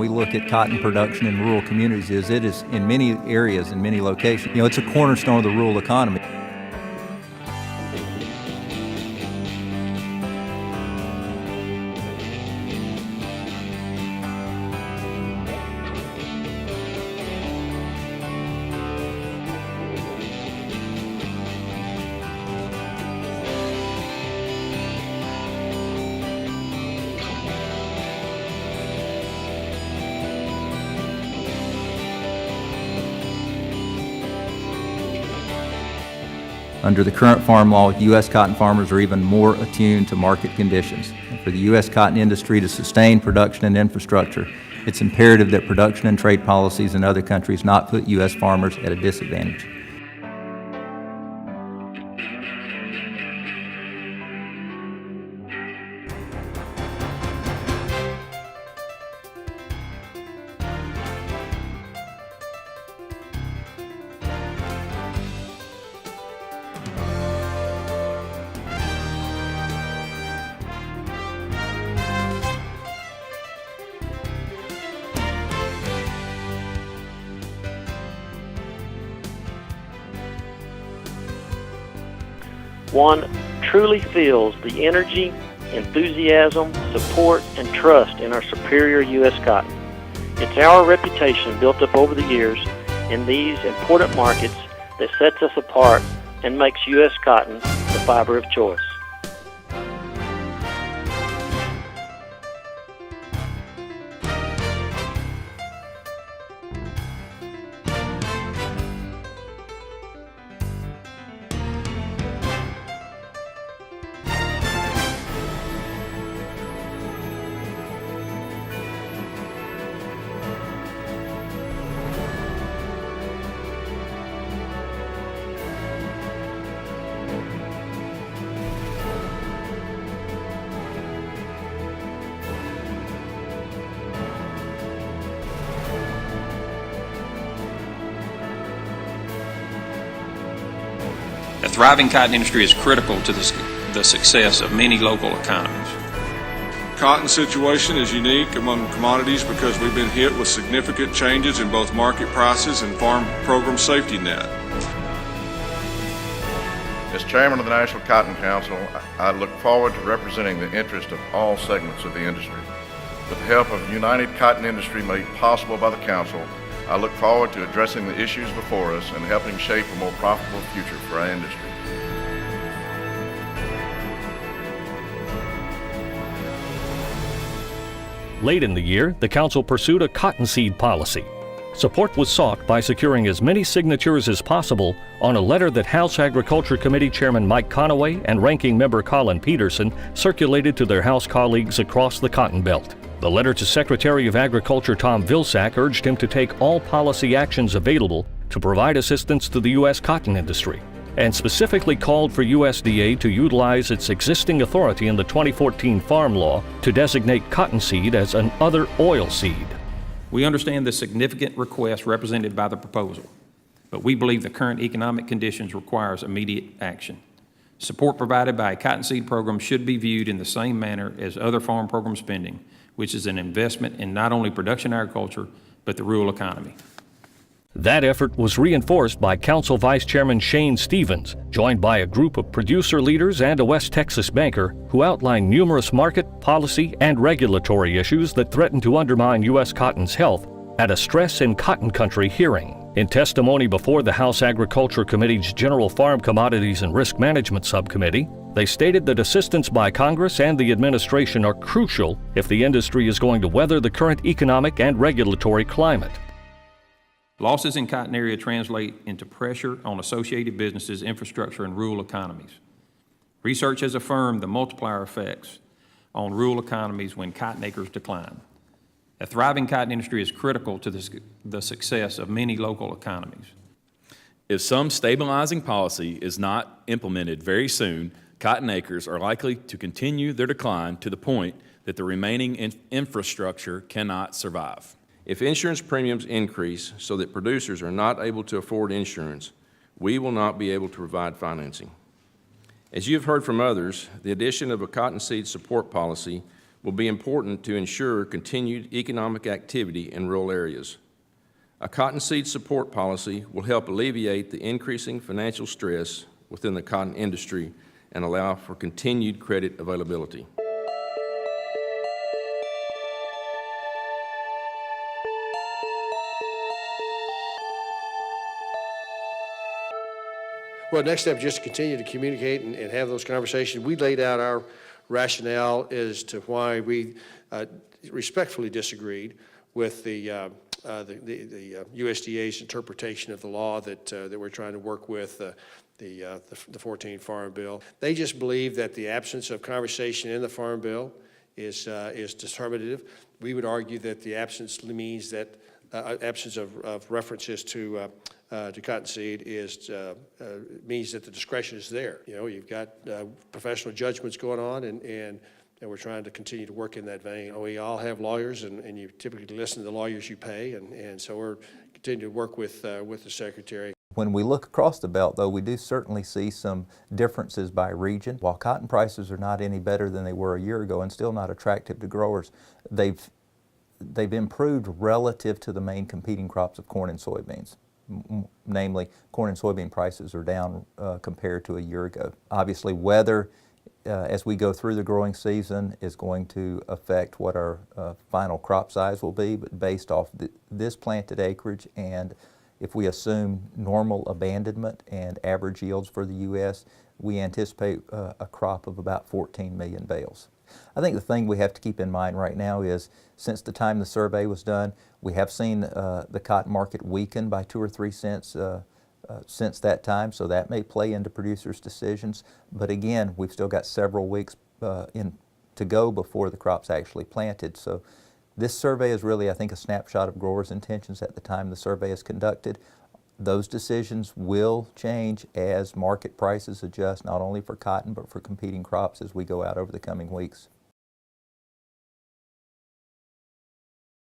we look at cotton production in rural communities is it is in many areas, in many locations, it's a cornerstone of the rural economy. Under the current farm law, U.S. cotton farmers are even more attuned to market conditions. And for the U.S. cotton industry to sustain production and infrastructure, it's imperative that production and trade policies in other countries not put U.S. farmers at a disadvantage. One truly feels the energy, enthusiasm, support, and trust in our superior U.S. cotton. It's our reputation built up over the years in these important markets that sets us apart and makes U.S. cotton the fiber of choice. A thriving cotton industry is critical to the success of many local economies. Cotton situation is unique among commodities because we've been hit with significant changes in both market prices and farm program safety net. As chairman of the National Cotton Council, I look forward to representing the interest of all segments of the industry. With the help of United Cotton Industry made possible by the Council, I look forward to addressing the issues before us and helping shape a more profitable future for our industry. Late in the year, the Council pursued a cottonseed policy. Support was sought by securing as many signatures as possible on a letter that House Agriculture Committee Chairman Mike Conaway and Ranking Member Colin Peterson circulated to their House colleagues across the Cotton Belt. The letter to Secretary of Agriculture Tom Vilsack urged him to take all policy actions available to provide assistance to the U.S. cotton industry, and specifically called for USDA to utilize its existing authority in the 2014 Farm Law to designate cottonseed as an other oilseed. We understand the significant request represented by the proposal, but we believe the current economic conditions requires immediate action. Support provided by a cottonseed program should be viewed in the same manner as other farm program spending, which is an investment in not only production agriculture, but the rural economy. That effort was reinforced by Council Vice Chairman Shane Stevens, joined by a group of producer leaders and a West Texas banker who outlined numerous market, policy, and regulatory issues that threaten to undermine U.S. cotton's health at a Stress in Cotton Country hearing. In testimony before the House Agriculture Committee's General Farm Commodities and Risk Management Subcommittee, they stated that assistance by Congress and the administration are crucial if the industry is going to weather the current economic and regulatory climate. Losses in cotton area translate into pressure on associated businesses, infrastructure, and rural economies. Research has affirmed the multiplier effects on rural economies when cotton acres decline. A thriving cotton industry is critical to the success of many local economies. If some stabilizing policy is not implemented very soon, cotton acres are likely to continue their decline to the point that the remaining infrastructure cannot survive. If insurance premiums increase so that producers are not able to afford insurance, we will not be able to provide financing. As you have heard from others, the addition of a cottonseed support policy will be important to ensure continued economic activity in rural areas. A cottonseed support policy will help alleviate the increasing financial stress within the cotton industry and allow for continued credit availability. Well, next step, just to continue to communicate and have those conversations. We laid out our rationale as to why we respectfully disagreed with the USDA's interpretation of the law that we're trying to work with, the 14 Farm Bill. They just believe that the absence of conversation in the Farm Bill is determinative. We would argue that the absence means that absence of references to cottonseed means that the discretion is there. You know, you've got professional judgments going on, and we're trying to continue to work in that vein. We all have lawyers, and you typically listen to the lawyers you pay, and so we're continuing to work with the Secretary. When we look across the belt, though, we do certainly see some differences by region. While cotton prices are not any better than they were a year ago and still not attractive to growers, they've improved relative to the main competing crops of corn and soybeans. Namely, corn and soybean prices are down compared to a year ago. Obviously, weather, as we go through the growing season, is going to affect what our final crop size will be, but based off this planted acreage, and if we assume normal abandonment and average yields for the U.S., we anticipate a crop of about 14 million bales. I think the thing we have to keep in mind right now is, since the time the survey was done, we have seen the cotton market weaken by 2 or 3 cents since that time, so that may play into producers' decisions. But again, we've still got several weeks to go before the crop's actually planted. So this survey is really, I think, a snapshot of growers' intentions at the time the survey is conducted. Those decisions will change as market prices adjust, not only for cotton but for competing crops as we go out over the coming weeks.